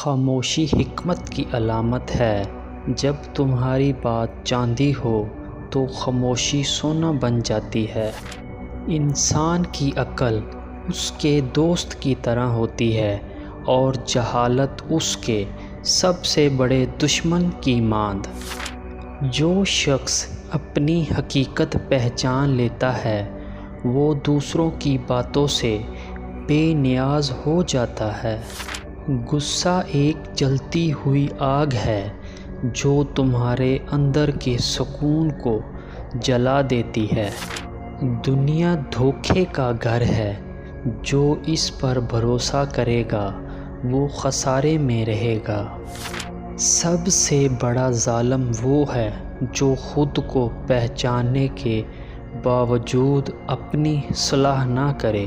خاموشی حکمت کی علامت ہے۔ جب تمہاری بات چاندی ہو تو خاموشی سونا بن جاتی ہے۔ انسان کی عقل اس کے دوست کی طرح ہوتی ہے اور جہالت اس کے سب سے بڑے دشمن کی مانند۔ جو شخص اپنی حقیقت پہچان لیتا ہے وہ دوسروں کی باتوں سے بے نیاز ہو جاتا ہے۔ غصہ ایک جلتی ہوئی آگ ہے جو تمہارے اندر کے سکون کو جلا دیتی ہے۔ دنیا دھوکے کا گھر ہے، جو اس پر بھروسہ کرے گا وہ خسارے میں رہے گا۔ سب سے بڑا ظالم وہ ہے جو خود کو پہچاننے کے باوجود اپنی صلاح نہ کرے۔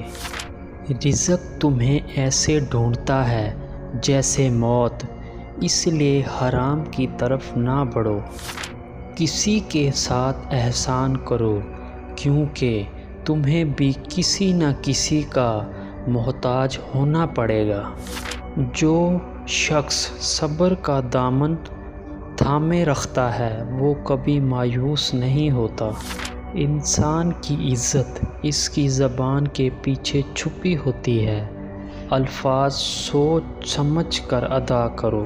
رزق تمہیں ایسے ڈھونڈتا ہے جیسے موت، اس لیے حرام کی طرف نہ بڑھو۔ کسی کے ساتھ احسان کرو کیونکہ تمہیں بھی کسی نہ کسی کا محتاج ہونا پڑے گا۔ جو شخص صبر کا دامن تھامے رکھتا ہے وہ کبھی مایوس نہیں ہوتا۔ انسان کی عزت اس کی زبان کے پیچھے چھپی ہوتی ہے۔ الفاظ سوچ سمجھ کر ادا کرو۔